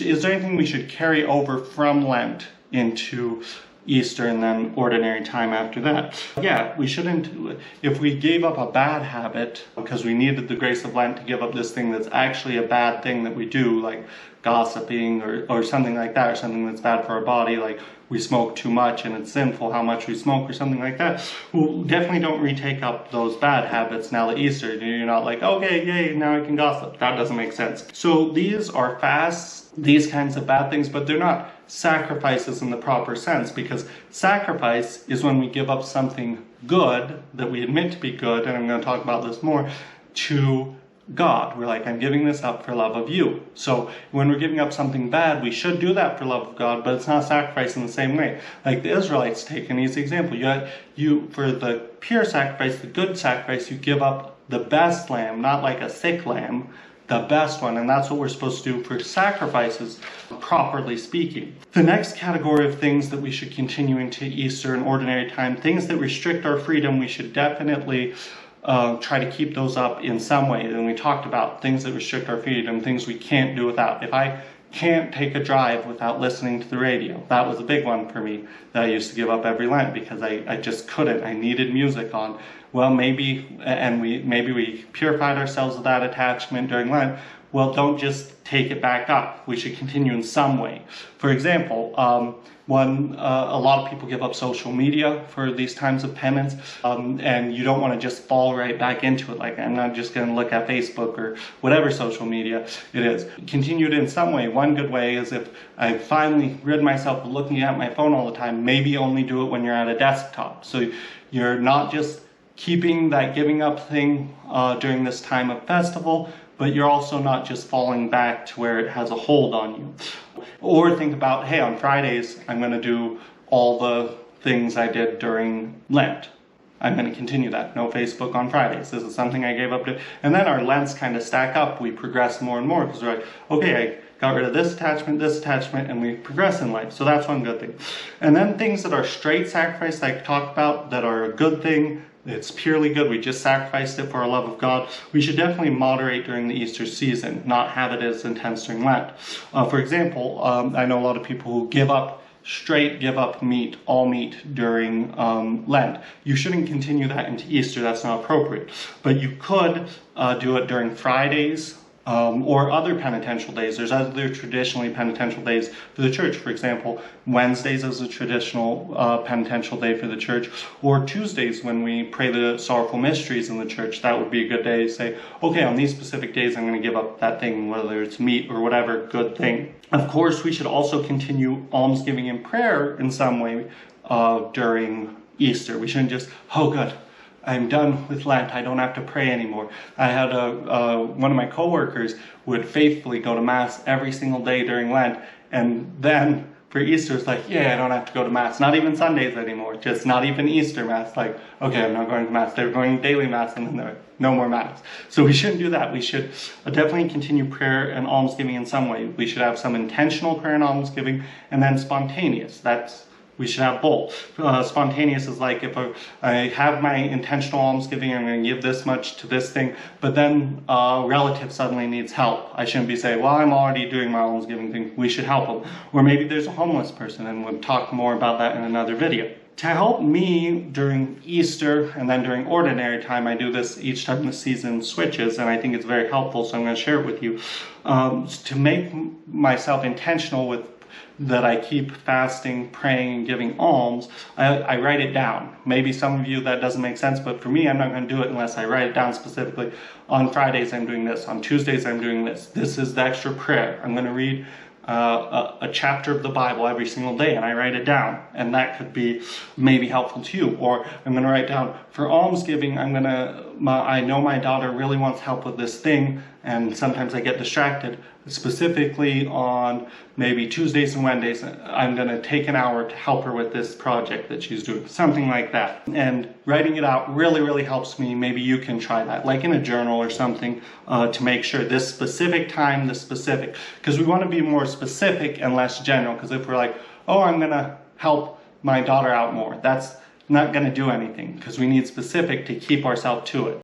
is there anything we should carry over from Lent into Easter and then ordinary time after that? Yeah, we shouldn't, if we gave up a bad habit because we needed the grace of Lent to give up this thing that's actually a bad thing that we do, like gossiping or something like that, or something that's bad for our body, like we smoke too much and it's sinful how much we smoke or something like that, well, definitely don't retake up those bad habits now at Easter. You're not like, okay, yay, now I can gossip. That doesn't make sense. So these are fasts, these kinds of bad things, but they're not sacrifices in the proper sense, because sacrifice is when we give up something good that we admit to be good, and I'm going to talk about this more, to God. We're like, I'm giving this up for love of you. So when we're giving up something bad, we should do that for love of God, but it's not sacrifice in the same way. Like the Israelites, take an easy example. You for the pure sacrifice, the good sacrifice, you give up the best lamb, not like a sick lamb, the best one, and that's what we're supposed to do for sacrifices, properly speaking. The next category of things that we should continue into Easter and ordinary time, things that restrict our freedom, we should definitely try to keep those up in some way. And we talked about things that restrict our freedom, things we can't do without. If I can't take a drive without listening to the radio, that was a big one for me that I used to give up every Lent because I just couldn't. I needed music on. Well, maybe we purified ourselves of that attachment during Lent. Well, don't just take it back up. We should continue in some way. For example, a lot of people give up social media for these times of penance, and you don't want to just fall right back into it. Like, I'm not just going to look at Facebook or whatever social media it is. Continue it in some way. One good way is if I finally rid myself of looking at my phone all the time, maybe only do it when you're at a desktop. So you're not just keeping that giving up thing during this time of festival, but you're also not just falling back to where it has a hold on you. Or think about, hey, on Fridays, I'm going to do all the things I did during Lent. I'm going to continue that. No Facebook on Fridays. This is something I gave up to. And then our Lents kind of stack up. We progress more and more because we're like, okay, I got rid of this attachment, and we progress in life. So that's one good thing. And then things that are straight sacrifice, like I talked about, that are a good thing, it's purely good, we just sacrificed it for our love of God, we should definitely moderate during the Easter season, not have it as intense during Lent. For example, I know a lot of people who give up meat, all meat during Lent. You shouldn't continue that into Easter, that's not appropriate. But you could do it during Fridays, or other penitential days. There's other traditionally penitential days for the church. For example, Wednesdays is a traditional penitential day for the church, or Tuesdays when we pray the sorrowful mysteries in the church. That would be a good day to say, okay, on these specific days I'm going to give up that thing, whether it's meat or whatever good thing. Of course, we should also continue almsgiving and prayer in some way during Easter. We shouldn't just, oh good, I'm done with Lent, I don't have to pray anymore. I had one of my coworkers would faithfully go to Mass every single day during Lent, and then for Easter it's like, yeah, I don't have to go to Mass. Not even Sundays anymore, just not even Easter Mass. Like, okay, I'm not going to Mass. They're going daily Mass, and then there no more Mass. So we shouldn't do that. We should definitely continue prayer and almsgiving in some way. We should have some intentional prayer and almsgiving, and then spontaneous. We should have both. Spontaneous is like if I have my intentional almsgiving, I'm going to give this much to this thing, but then a relative suddenly needs help. I shouldn't be saying, well, I'm already doing my almsgiving thing. We should help them. Or maybe there's a homeless person, and we'll talk more about that in another video. To help me during Easter and then during ordinary time, I do this each time the season switches, and I think it's very helpful, so I'm going to share it with you. To make myself intentional with that I keep fasting, praying, and giving alms, I write it down. Maybe some of you that doesn't make sense, but for me, I'm not going to do it unless I write it down specifically. On Fridays, I'm doing this. On Tuesdays, I'm doing this. This is the extra prayer. I'm going to read a chapter of the Bible every single day, and I write it down, and that could be maybe helpful to you. Or I'm going to write down for almsgiving, I know my daughter really wants help with this thing, and sometimes I get distracted. Specifically on maybe Tuesdays and Wednesdays, I'm going to take an hour to help her with this project that she's doing, something like that. And writing it out really, really helps me. Maybe you can try that, like in a journal or something, to make sure this specific time, this specific, because we want to be more specific and less general. Because if we're like, oh, I'm going to help my daughter out more, that's not going to do anything, because we need specific to keep ourselves to it.